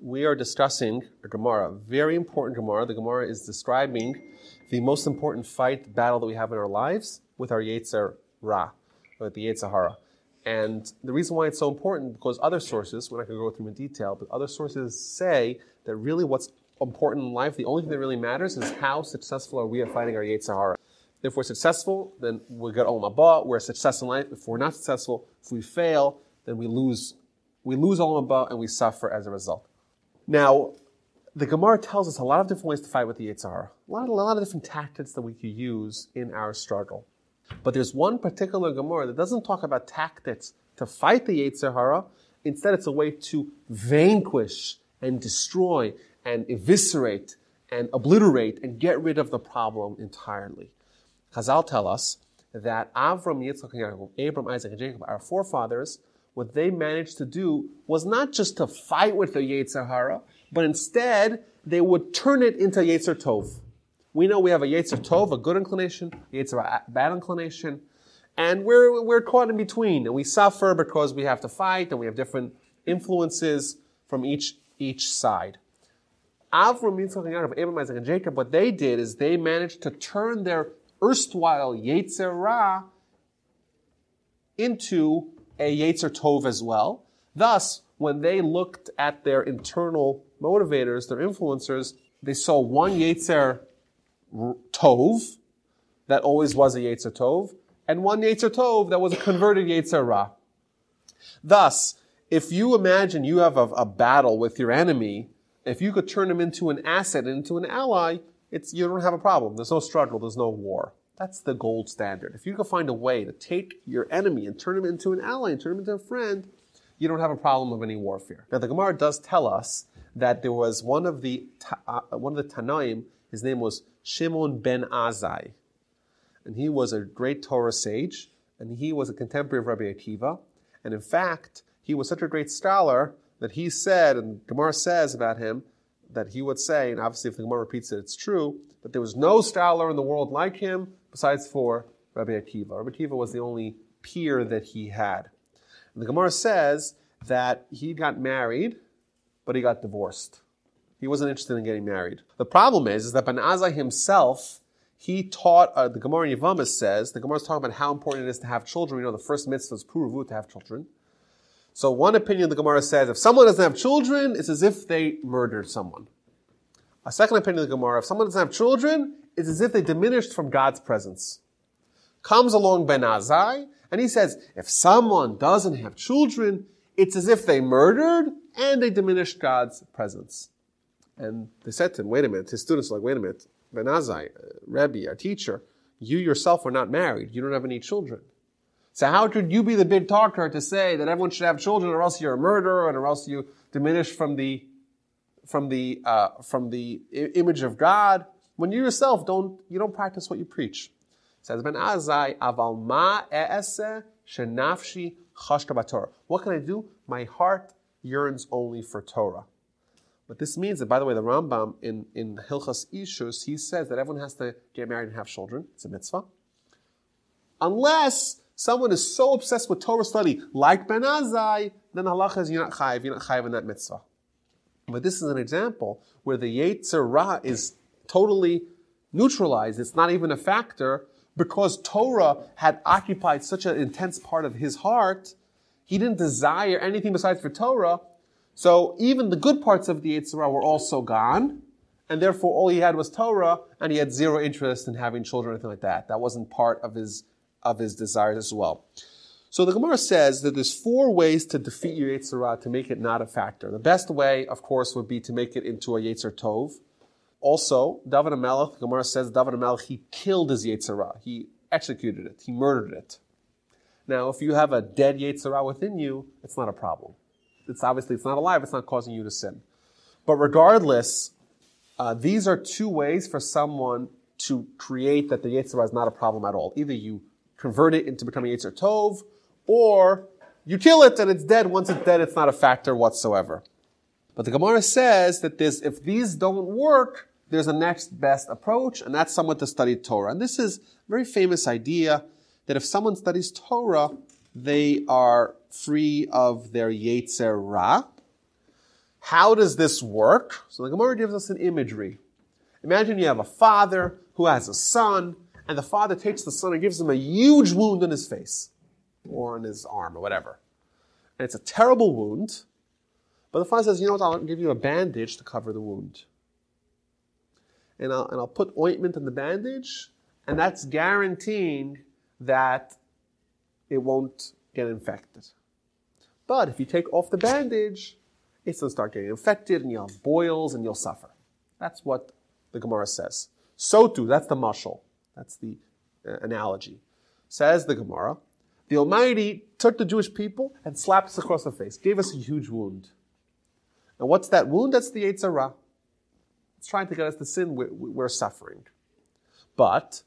We are discussing a Gemara, a very important Gemara. The Gemara is describing the most important battle that we have in our lives with our Yetzer Ra, with the Yetzer Ra. And the reason why it's so important, because other sources, we're not going to go through in detail, but other sources say that really what's important in life, the only thing that really matters is how successful are we at fighting our Yetzer Ra. If we're successful, then we get Olam Haba, we're a success in life. If we're not successful, if we fail, then we lose Olam Haba and we suffer as a result. Now, the Gemara tells us a lot of different ways to fight with the Yetzer Ra. A lot of different tactics that we could use in our struggle. But there's one particular Gemara that doesn't talk about tactics to fight the Yetzer Ra. Instead, it's a way to vanquish and destroy and eviscerate and obliterate and get rid of the problem entirely. Chazal tell us that Avram, Yitzchak, and Yaakov, Abram, Isaac, and Jacob, our forefathers, what they managed to do was not just to fight with the Yetzer Ra, but instead they would turn it into Yetzer Tov. We know we have a Yetzer Tov, a good inclination, Yetzer Ra, bad inclination, and we're caught in between, and we suffer because we have to fight, and we have different influences from each side. Avram, Yitzchak, and Yaakov, Abraham, Isaac, and Jacob, what they did is they managed to turn their erstwhile Yetzer Ra into a Yetzer Tov as well. Thus, when they looked at their internal motivators, their influencers, they saw one Yetzer Tov that always was a Yetzer Tov, and one Yetzer Tov that was a converted Yetzer Ra. Thus, if you imagine you have a battle with your enemy, if you could turn him into an asset, into an ally, you don't have a problem. There's no struggle. There's no war. That's the gold standard. If you can find a way to take your enemy and turn him into an ally and turn him into a friend, you don't have a problem of any warfare. Now, the Gemara does tell us that there was one of the Tanaim. His name was Shimon ben Azai, and he was a great Torah sage, and he was a contemporary of Rabbi Akiva. And in fact, he was such a great scholar that he said, and Gemara says about him, that he would say, and obviously if the Gemara repeats it, it's true, that there was no scholar in the world like him besides for Rabbi Akiva. Rabbi Akiva was the only peer that he had. And the Gemara says that he got married, but he got divorced. He wasn't interested in getting married. The problem is that Ben Azai himself, he taught, the Gemara in Yevamos says, the Gemara is talking about how important it is to have children. We know the first mitzvah is puruvu, to have children. So one opinion of the Gemara says, if someone doesn't have children, it's as if they murdered someone. A second opinion of the Gemara, if someone doesn't have children, it's as if they diminished from God's presence. Comes along Ben Azai, and he says, if someone doesn't have children, it's as if they murdered and they diminished God's presence. And they said to him, wait a minute, his students were like, wait a minute, Ben Azai, Rebbe, our teacher, you yourself are not married, you don't have any children. So how could you be the big talker to say that everyone should have children, or else you're a murderer, or else you diminish from the image of God, when you yourself don't practice what you preach? Says Ben Azai, Aval ma e'eseh shenafshi chashka b'Torah. What can I do? My heart yearns only for Torah. But this means that, by the way, the Rambam in Hilchas Ishus, he says that everyone has to get married and have children. It's a mitzvah. Unless someone is so obsessed with Torah study, like Ben Azai, then halacha is you're not chayiv in that mitzvah. But this is an example where the Yetzer Ra is totally neutralized. It's not even a factor, because Torah had occupied such an intense part of his heart. He didn't desire anything besides for Torah. So even the good parts of the Yetzer Ra were also gone, and therefore all he had was Torah, and he had zero interest in having children or anything like that. That wasn't part of his desires as well. So the Gemara says that there's 4 ways to defeat your Yetzer Ra, to make it not a factor. The best way, of course, would be to make it into a Yetzer Tov. Also, David HaMelech, the Gemara says, David HaMelech, he killed his Yetzer Ra. He executed it. He murdered it. Now, if you have a dead Yetzer Ra within you, it's not a problem. It's not alive. It's not causing you to sin. But regardless, these are 2 ways for someone to create that the Yetzer Ra is not a problem at all. Either you convert it into becoming Yetzer Tov, or you kill it and it's dead. Once it's dead, it's not a factor whatsoever. But the Gemara says that if these don't work, there's a next best approach, and that's someone to study Torah. And this is a very famous idea that if someone studies Torah, they are free of their Yetzer Ra. How does this work? So the Gemara gives us an imagery. Imagine you have a father who has a son, and the father takes the son and gives him a huge wound in his face, or in his arm, or whatever. And it's a terrible wound, but the father says, you know what, I'll give you a bandage to cover the wound. And I'll put ointment in the bandage, and that's guaranteeing that it won't get infected. But if you take off the bandage, it's going to start getting infected, and you'll have boils, and you'll suffer. That's what the Gemara says. So too, that's the mashal. That's the analogy. Says the Gemara, the Almighty took the Jewish people and slapped us across the face, gave us a huge wound. And what's that wound? That's the Yetzer Ra. It's trying to get us to sin. We're suffering. But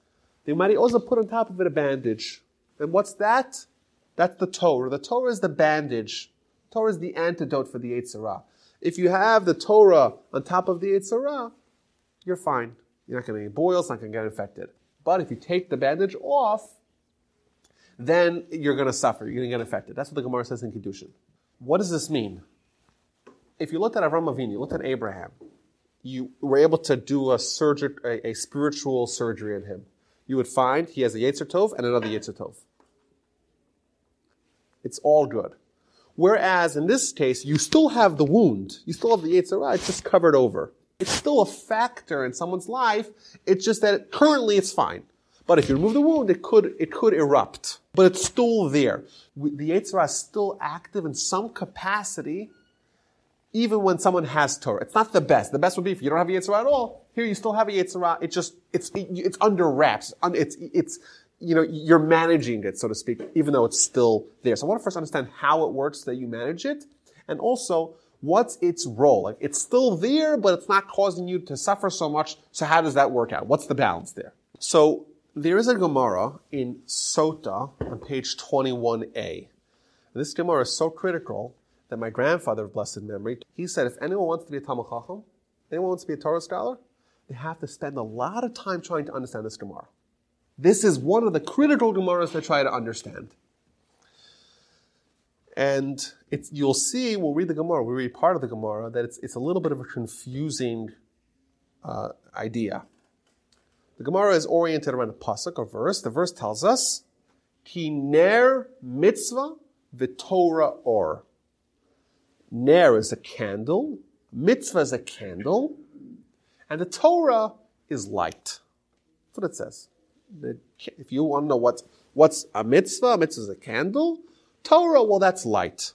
the Almighty also put on top of it a bandage. And what's that? That's the Torah. The Torah is the bandage. The Torah is the antidote for the Yetzer Ra. If you have the Torah on top of the Yetzer Ra, you're fine. You're not going to get boils, not going to get infected. But if you take the bandage off, then you're going to suffer. You're going to get infected. That's what the Gemara says in Kiddushin. What does this mean? If you looked at Avram Avinu, you looked at Abraham, you were able to do a spiritual surgery on him. You would find he has a Yetzer Tov and another Yetzer Tov. It's all good. Whereas in this case, you still have the wound. You still have the Yetzer Ra. It's just covered over. It's still a factor in someone's life. It's just that currently it's fine. But if you remove the wound, it could erupt. But it's still there. The Yetzer Ra is still active in some capacity, even when someone has Torah. It's not the best. The best would be if you don't have a Yetzer Ra at all. Here you still have a Yetzer Ra. It's under wraps. You're managing it, so to speak, even though it's still there. So I want to first understand how it works that you manage it, and also what's its role. Like, it's still there, but it's not causing you to suffer so much. So how does that work out? What's the balance there? So there is a Gemara in Sota on page 21a. This Gemara is so critical that my grandfather of blessed memory, he said, if anyone wants to be a Talmud Chacham, anyone wants to be a Torah scholar, they have to spend a lot of time trying to understand this Gemara. This is one of the critical Gemaras to try to understand. And you'll see, we'll read the Gemara, we'll read part of the Gemara, that it's a little bit of a confusing idea. The Gemara is oriented around a pasuk, a verse. The verse tells us, Ki ner mitzvah v'torah or. Ner is a candle, mitzvah is a candle, and the Torah is light. That's what it says. If you want to know what's a mitzvah is a candle. Torah, well, that's light.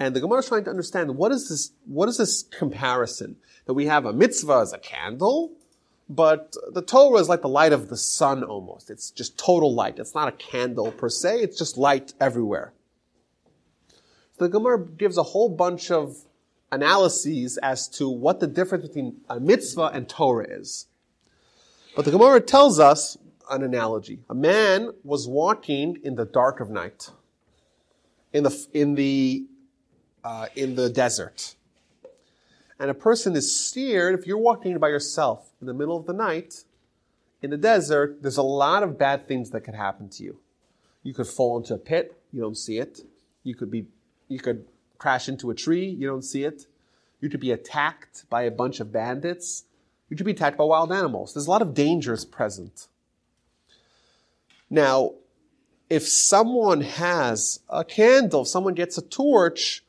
And the Gemara is trying to understand what is this comparison? That we have a mitzvah as a candle, but the Torah is like the light of the sun almost. It's just total light. It's not a candle per se, it's just light everywhere. So the Gemara gives a whole bunch of analyses as to what the difference between a mitzvah and Torah is. But the Gemara tells us an analogy. A man was walking in the dark of night, in the desert. And a person is steered, if you're walking by yourself in the middle of the night, in the desert, there's a lot of bad things that could happen to you. You could fall into a pit, you don't see it. You could crash into a tree, you don't see it. You could be attacked by a bunch of bandits. You could be attacked by wild animals. There's a lot of dangers present. Now, if someone has a candle, if someone gets a torch,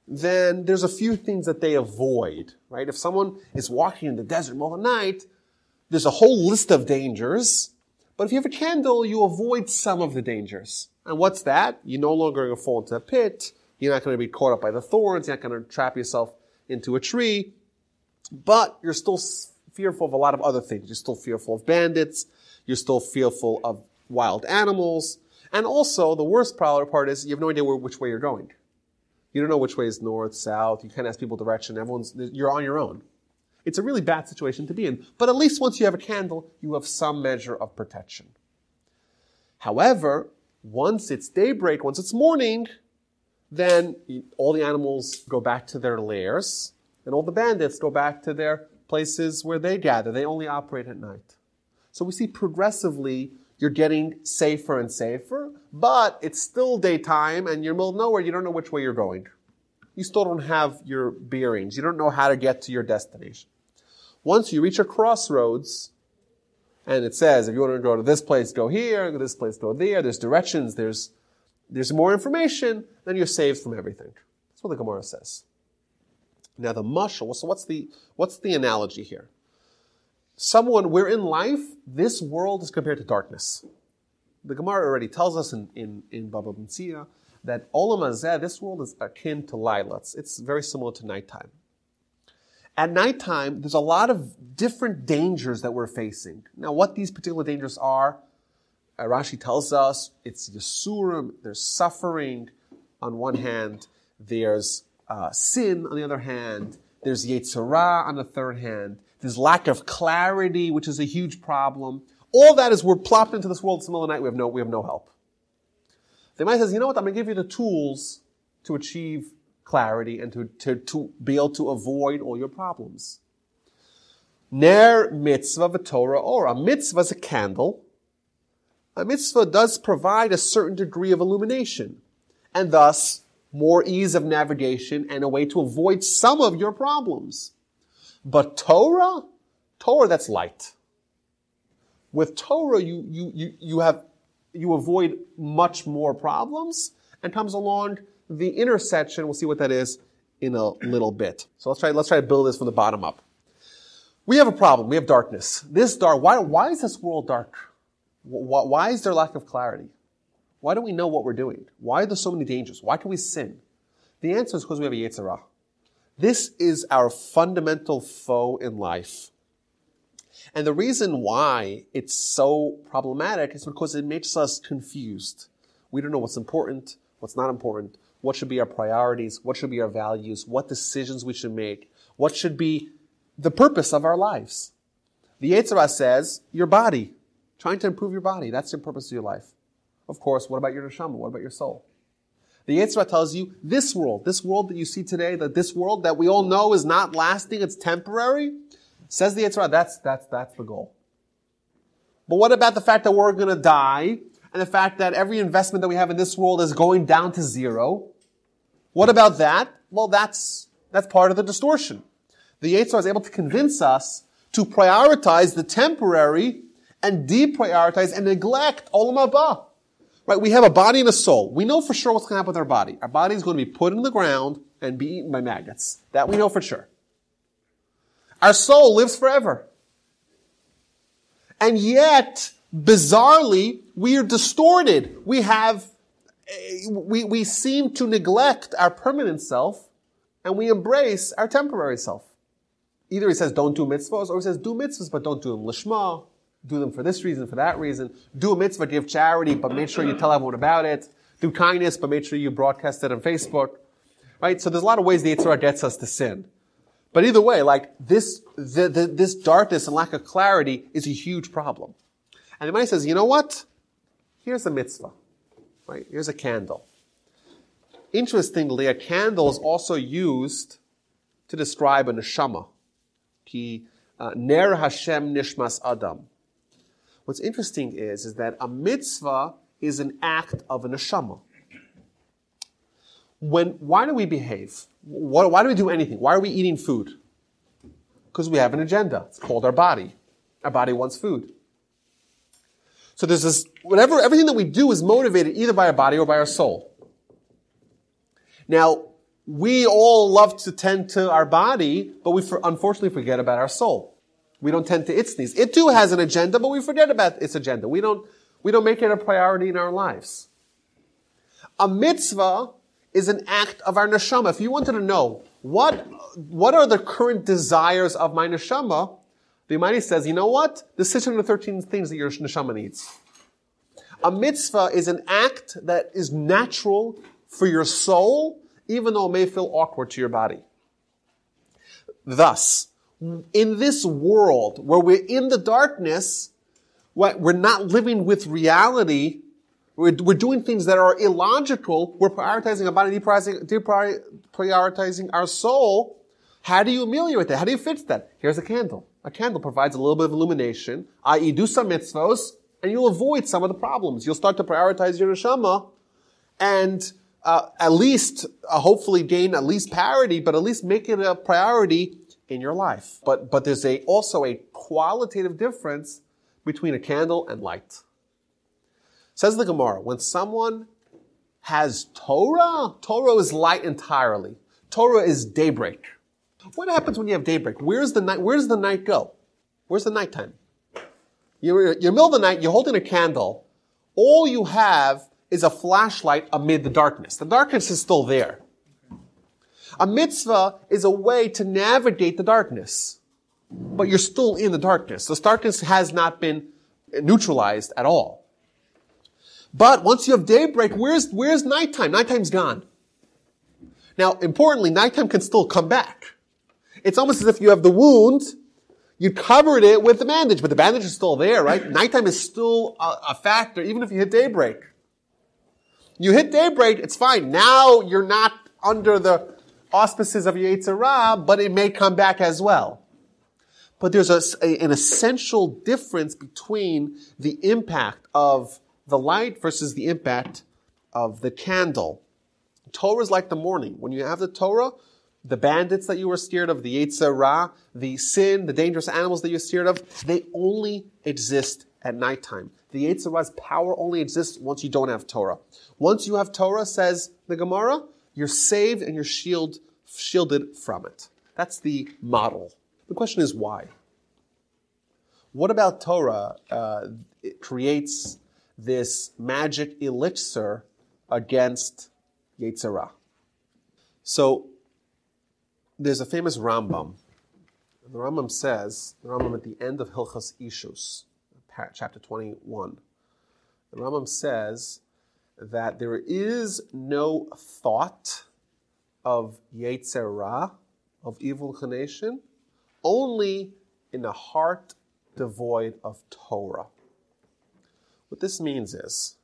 then there's a few things that they avoid, right? If someone is walking in the desert in the middle of the night, there's a whole list of dangers. But if you have a candle, you avoid some of the dangers. And what's that? You're no longer going to fall into a pit. You're not going to be caught up by the thorns. You're not going to trap yourself into a tree. But you're still fearful of a lot of other things. You're still fearful of bandits. You're still fearful of wild animals. And also, the worst part is you have no idea which way you're going. You don't know which way is north, south. You can't ask people direction. You're on your own. It's a really bad situation to be in. But at least once you have a candle, you have some measure of protection. However, once it's daybreak, once it's morning, then all the animals go back to their lairs, and all the bandits go back to their places where they gather. They only operate at night. So we see progressively you're getting safer and safer, but it's still daytime, and you're in the middle of nowhere. You don't know which way you're going. you still don't have your bearings. You don't know how to get to your destination. Once you reach a crossroads, and it says, if you want to go to this place, go here, this place, go there, there's directions, there's more information, then you're saved from everything. That's what the Gemara says. Now the mashal, so what's the analogy here? We're in life, this world is compared to darkness. The Gemara already tells us in Baba B'Tzia that Olam Hazeh, this world is akin to Laila. It's very similar to nighttime. At nighttime, there's a lot of different dangers that we're facing. Now, what these particular dangers are, Rashi tells us, it's Yisurim, there's suffering on one hand, there's sin on the other hand, there's Yetzer Ra on the third hand, there's lack of clarity, which is a huge problem. All that is we're plopped into this world in the middle of the night, we have no help. The Gemara says, you know what, I'm going to give you the tools to achieve clarity and to be able to avoid all your problems. Ner mitzvah v'Torah or. A mitzvah is a candle. A mitzvah does provide a certain degree of illumination, and thus more ease of navigation and a way to avoid some of your problems. But Torah, that's light. With Torah, you avoid much more problems, and comes along the intersection. We'll see what that is in a little bit. So let's try to build this from the bottom up. We have a problem. We have darkness. Why is this world dark? Why is there lack of clarity? Why don't we know what we're doing? Why are there so many dangers? Why can we sin? The answer is because we have a Yetzer Ra. This is our fundamental foe in life. And the reason why it's so problematic is because it makes us confused. We don't know what's important, what's not important, what should be our priorities, what should be our values, what decisions we should make, what should be the purpose of our lives. The Yetzer Ra says, your body, trying to improve your body, that's the purpose of your life. Of course, what about your neshama? What about your soul? The Yetzer Ra tells you, this world that you see today, this world that we all know is not lasting, it's temporary, says the Yetzer Ra, that's the goal. But what about the fact that we're going to die, and the fact that every investment that we have in this world is going down to zero? What about that? Well, that's part of the distortion. The Yetzer Ra is able to convince us to prioritize the temporary and deprioritize and neglect Olam Haba. Right? We have a body and a soul. We know for sure what's going to happen with our body. Our body is going to be put in the ground and be eaten by maggots. That we know for sure. Our soul lives forever. And yet, bizarrely, we are distorted. We seem to neglect our permanent self, and we embrace our temporary self. Either he says, don't do mitzvahs, or he says, do mitzvahs, but don't do them lishma. Do them for this reason, for that reason. Do a mitzvah, give charity, but make sure you tell everyone about it. Do kindness, but make sure you broadcast it on Facebook. Right? So there's a lot of ways the Yetzer Ra gets us to sin. But either way, this darkness and lack of clarity is a huge problem. And the Gemara says, you know what? Here's a mitzvah. Right? Here's a candle. Interestingly, a candle is also used to describe a neshama. Ki ner Hashem nishmas adam. What's interesting is that a mitzvah is an act of a neshama. Why do we behave? Why do we do anything? Why are we eating food? Because we have an agenda. It's called our body. Our body wants food. So there's this, everything that we do is motivated either by our body or by our soul. Now, we all love to tend to our body, but we unfortunately forget about our soul. We don't tend to its needs. It too has an agenda, but we forget about its agenda. We don't make it a priority in our lives. A mitzvah is an act of our neshama. If you wanted to know what are the current desires of my neshama, the Almighty says, you know what? The 613 things that your neshama needs. A mitzvah is an act that is natural for your soul, even though it may feel awkward to your body. Thus, in this world where we're in the darkness, we're not living with reality, we're doing things that are illogical, we're prioritizing our body, deprioritizing our soul. How do you ameliorate that? How do you fix that? Here's a candle. A candle provides a little bit of illumination, i.e. do some mitzvos, and you'll avoid some of the problems. You'll start to prioritize your neshama, and at least, hopefully gain at least parity, but at least make it a priority in your life. But there's also a qualitative difference between a candle and light. Says the Gemara, when someone has Torah is light entirely. Torah is daybreak. What happens when you have daybreak? Where does the night go? Where's the nighttime? You're in the middle of the night, you're holding a candle. All you have is a flashlight amid the darkness. The darkness is still there. A mitzvah is a way to navigate the darkness. But you're still in the darkness. This darkness has not been neutralized at all. But once you have daybreak, where's nighttime? Nighttime's gone. Now, importantly, nighttime can still come back. It's almost as if you have the wound, you covered it with the bandage, but the bandage is still there, right? Nighttime is still a factor, even if you hit daybreak. You hit daybreak, it's fine. Now you're not under the auspices of Yetzer Ra, but it may come back as well. But there's an essential difference between the impact of the light versus the impact of the candle. Torah is like the morning. When you have the Torah, the bandits that you were scared of, the Yetzer Ra, the sin, the dangerous animals that you're scared of, they only exist at nighttime. The Yetzer Ra's power only exists once you don't have Torah. Once you have Torah, says the Gemara, you're saved and you're shielded from it. That's the model. The question is why? What about Torah it creates this magic elixir against Yetzer Ra? So, there's a famous Rambam. The Rambam says, at the end of Hilchos Ishus, chapter 21, the Rambam says that there is no thought of Yetzer Ra, of evil inclination, only in a heart devoid of Torah. What this means is,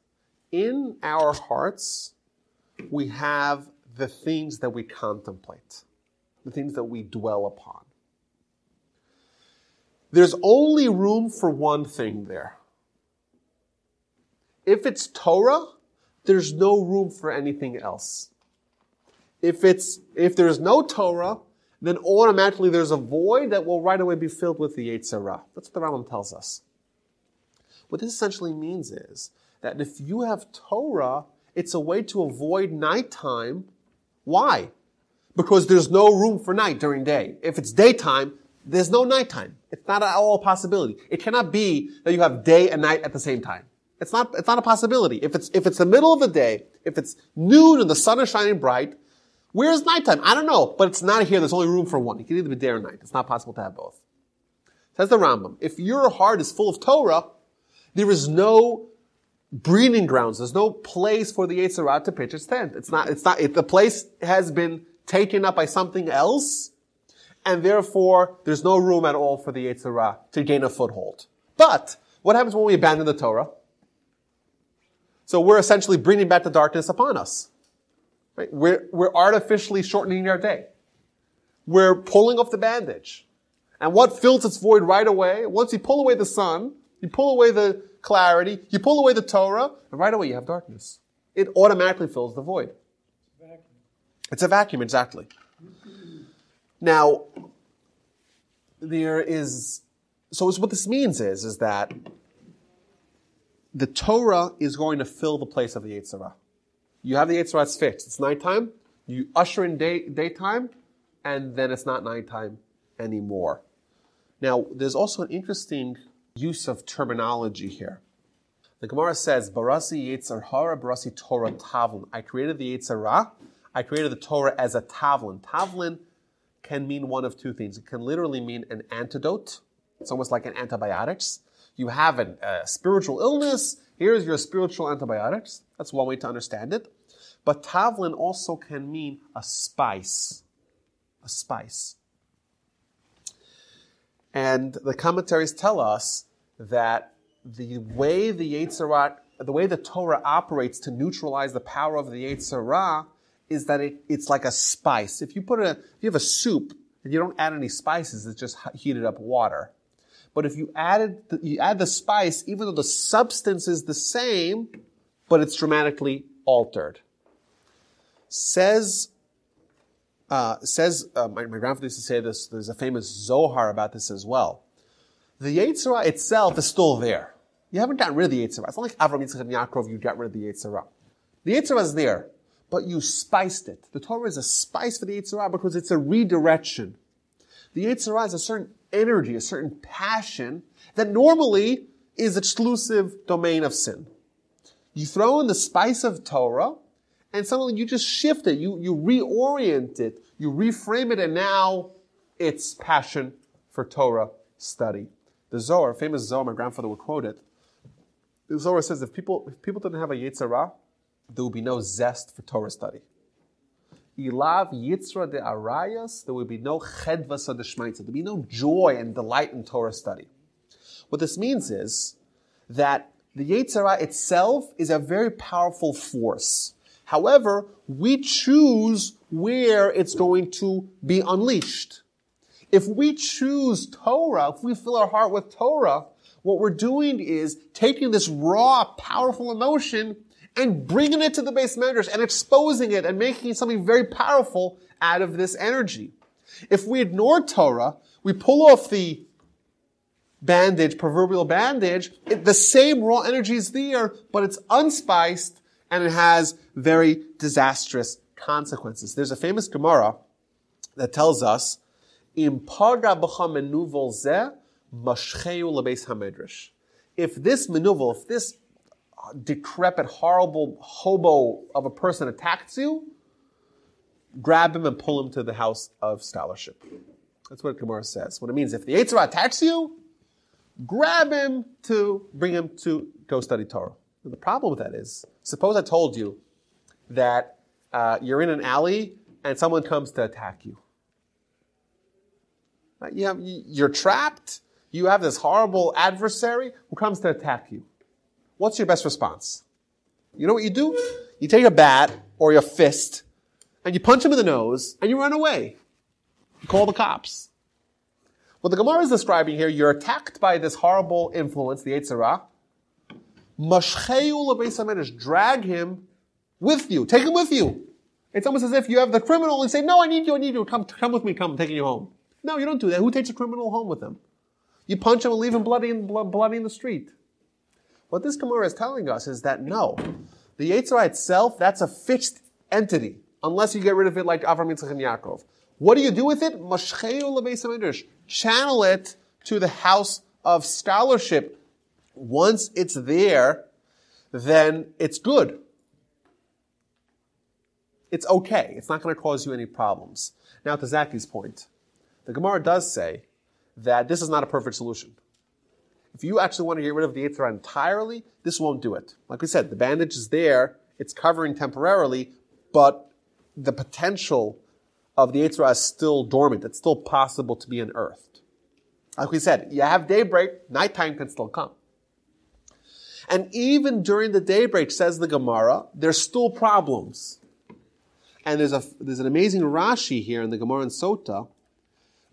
in our hearts, we have the things that we contemplate, the things that we dwell upon. There's only room for one thing there. If it's Torah, there's no room for anything else. If there's no Torah, then automatically there's a void that will right away be filled with the Yetzer Ra. That's what the Rambam tells us. What this essentially means is that if you have Torah, it's a way to avoid nighttime. Why? Because there's no room for night during day. If it's daytime, there's no nighttime. It's not at all a possibility. It cannot be that you have day and night at the same time. It's not a possibility. If it's the middle of the day, if it's noon and the sun is shining bright, where's nighttime? I don't know, but it's not here. There's only room for one. It can either be day or night. It's not possible to have both. Says the Rambam, if your heart is full of Torah, there is no breeding grounds. There's no place for the Yetzer Ra to pitch its tent. The place has been taken up by something else, and therefore there's no room at all for the Yetzer Ra to gain a foothold. But what happens when we abandon the Torah? So we're essentially bringing back the darkness upon us. Right? We're artificially shortening our day. We're pulling off the bandage. And what fills its void right away? Once you pull away the sun, you pull away the clarity, you pull away the Torah, and right away you have darkness. It automatically fills the void. It's a vacuum, exactly. Now, so what this means is that the Torah is going to fill the place of the Yetzer Ra. You have the Yetzer Ra, it's fixed. It's nighttime, you usher in daytime, and then it's not nighttime anymore. Now, there's also an interesting use of terminology here. The Gemara says, Barasi Yetzer Hara, Barasi Torah Tavlin. I created the Yetzer Ra. I created the Torah as a Tavlin. Tavlin can mean one of two things. It can literally mean an antidote. It's almost like an antibiotics. You have a spiritual illness. Here's your spiritual antibiotics. That's one way to understand it. But Tavlin also can mean a spice. A spice. And the commentaries tell us that the way the Torah operates to neutralize the power of the Yetzer Ra is that it's like a spice. If you have a soup and you don't add any spices, it's just heated up water. But if you add the spice, even though the substance is the same, but it's dramatically altered. Says my grandfather used to say this. There's a famous Zohar about this as well. The Yetzer Ra itself is still there. You haven't gotten rid of the Yetzer Ra. It's not like Avram, Yitzchak, and Yaakov, you got rid of the Yetzer Ra. The Yetzer Ra is there, but you spiced it. The Torah is a spice for the Yetzer Ra because it's a redirection. The Yetzer Ra is a certain energy, a certain passion that normally is exclusive domain of sin. You throw in the spice of Torah, and suddenly you just shift it. You reorient it. You reframe it, and now it's passion for Torah study. The Zohar, famous Zohar, my grandfather would quote it. The Zohar says if people didn't have a Yetzer Ra, there would be no zest for Torah study. Ilav Yitzra de Arayas, there would be no chedvas of the shmaitza. There would be no joy and delight in Torah study. What this means is that the Yetzer Ra itself is a very powerful force. However, we choose where it's going to be unleashed. If we choose Torah, if we fill our heart with Torah, what we're doing is taking this raw, powerful emotion and bringing it to the base medrash and exposing it and making something very powerful out of this energy. If we ignore Torah, we pull off the bandage, proverbial bandage, the same raw energy is there, but it's unspiced and it has very disastrous consequences. There's a famous Gemara that tells us, Im paga b'cha menuvol zeh, mashcheu lebeis hamedrash. If this menuvel, if this decrepit, horrible hobo of a person attacks you, grab him and pull him to the house of scholarship. That's what Gemara says. What it means, if the Yetzer Ra attacks you, grab him to bring him to go study Torah. And the problem with that is, suppose I told you that you're in an alley and someone comes to attack you. Right? You're trapped. You have this horrible adversary who comes to attack you. What's your best response? You know what you do? You take a bat or your fist and you punch him in the nose and you run away. You call the cops. What the Gemara is describing here, you're attacked by this horrible influence, the Yetzer Ra. Mashcheu lebeis hamedrash, drag him with you. Take him with you. It's almost as if you have the criminal and say, no, I need you. Come with me, I'm taking you home. No, you don't do that. Who takes a criminal home with them? You punch him and leave him bloody in the street. What this Gemara is telling us is that no, the Yetzer Ra itself, that's a fixed entity, unless you get rid of it like Avram, Yitzchak, and Yaakov. What do you do with it? Mashcheu lebeis hamedrash. Channel it to the house of scholarship. Once it's there, then it's good. It's okay. It's not going to cause you any problems. Now to Zaki's point, the Gemara does say that this is not a perfect solution. If you actually want to get rid of the Yetzer Ra entirely, this won't do it. Like we said, the bandage is there, it's covering temporarily, but the potential of the Yetzer Ra is still dormant. It's still possible to be unearthed. Like we said, you have daybreak, nighttime can still come. And even during the daybreak, says the Gemara, there's still problems. And there's an amazing Rashi here in the Gemara in Sota.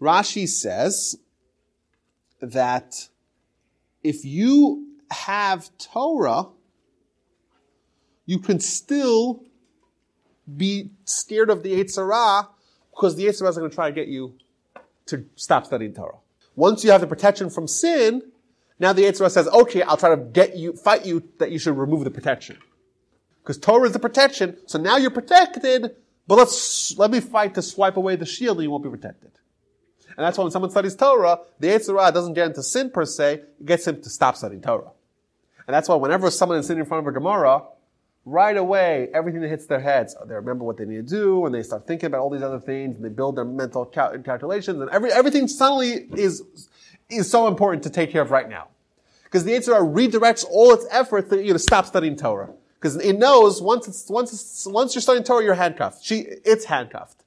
Rashi says that if you have Torah, you can still be scared of the Yetzer Ra because the Yetzer Ra is going to try to get you to stop studying Torah. Once you have the protection from sin, now the Yetzer Ra says, okay, I'll try to fight you that you should remove the protection. Because Torah is the protection, so now you're protected, but let me fight to swipe away the shield and you won't be protected. And that's why when someone studies Torah, the Yetzer Ra doesn't get into sin per se, it gets him to stop studying Torah. And that's why whenever someone is sitting in front of a Gemara, right away, everything that hits their heads, they remember what they need to do, and they start thinking about all these other things, and they build their mental calculations, and everything suddenly is so important to take care of right now. Because the Yetzer Ra redirects all its efforts to stop studying Torah. Because it knows once you're studying Torah, you're handcuffed. It's handcuffed.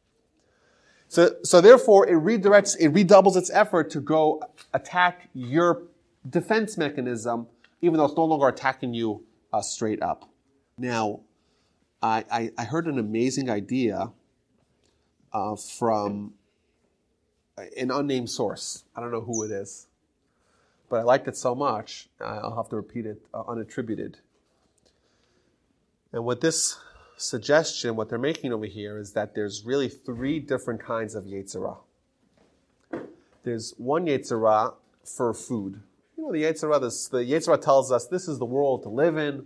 So therefore, it redoubles its effort to go attack your defense mechanism, even though it's no longer attacking you straight up. Now, I heard an amazing idea from an unnamed source. I don't know who it is, but I liked it so much, I'll have to repeat it, unattributed. And what this suggestion, what they're making over here, is that there's really three different kinds of Yetzer Ra. There's one Yetzer Ra for food. The Yetzer Ra, the Yetzer Ra tells us this is the world to live in. You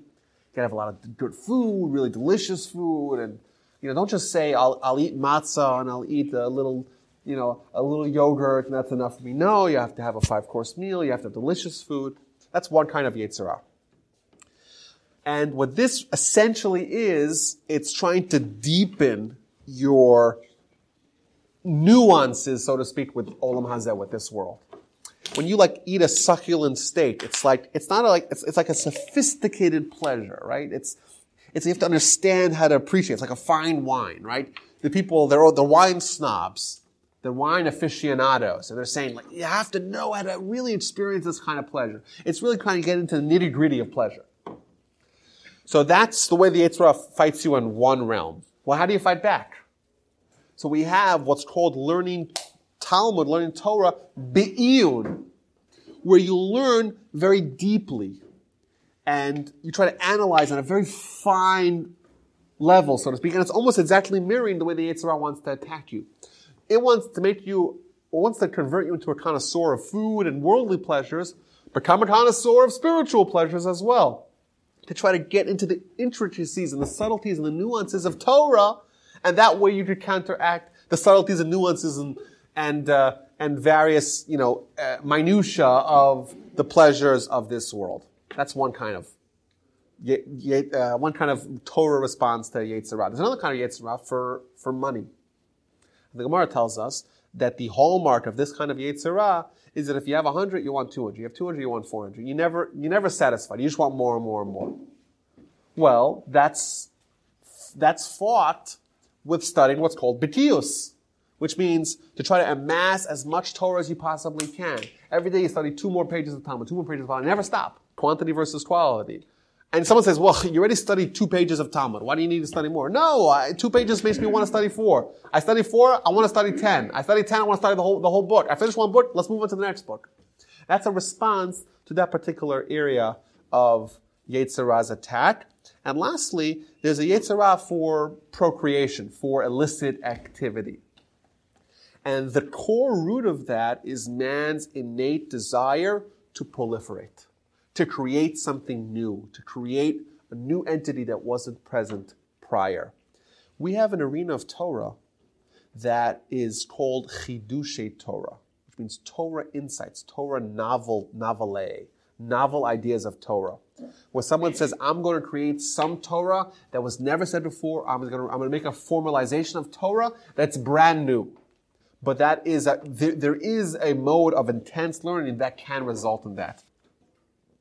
can have a lot of good food, really delicious food, and don't just say I'll eat matzah and I'll eat a little yogurt and that's enough for me. No, you have to have a 5-course meal. You have to have delicious food. That's one kind of Yetzer Ra. And what this essentially is, it's trying to deepen your nuances, so to speak, with Olam Hazeh, with this world. When you eat a succulent steak, it's like a sophisticated pleasure, right? It's you have to understand how to appreciate. It's like a fine wine, right? The people, they're wine snobs, they're wine aficionados, and they're saying you have to know how to really experience this kind of pleasure. It's really kind of get into the nitty gritty of pleasure. So that's the way the Yetzer Ra fights you in one realm. Well, how do you fight back? So we have what's called learning Talmud, learning Torah, be'iyun, where you learn very deeply and you try to analyze on a very fine level, so to speak, and it's almost exactly mirroring the way the Yetzer Ra wants to attack you. It wants to convert you into a connoisseur of food and worldly pleasures, become a connoisseur of spiritual pleasures as well, to try to get into the intricacies and the subtleties and the nuances of Torah, and that way you could counteract the subtleties and nuances and various, minutia of the pleasures of this world. That's one kind of Torah response to Yetzer Ra. There's another kind of Yetzer Ra for money. The Gemara tells us that the hallmark of this kind of Yetzer Ra is that if you have 100, you want 200. You have 200, you want 400. You're never satisfied. You just want more and more and more. Well, that's fought with studying what's called bitius, which means to try to amass as much Torah as you possibly can. Every day you study 2 more pages of Talmud, 2 more pages of Talmud. Never stop. Quantity versus quality. And someone says, well, you already studied 2 pages of Talmud. Why do you need to study more? No, 2 pages makes me want to study 4. I study 4, I want to study 10. I study 10, I want to study the whole book. I finish one book, let's move on to the next book. That's a response to that particular area of Yetzer Ra's attack. And lastly, there's a Yetzer Ra for procreation, for illicit activity. And the core root of that is man's innate desire to proliferate, to create something new, to create a new entity that wasn't present prior. We have an arena of Torah that is called Chidushei Torah, which means Torah insights, Torah novel ideas of Torah. Where someone says, I'm going to create some Torah that was never said before, I'm going to make a formalization of Torah that's brand new. But there is a mode of intense learning that can result in that.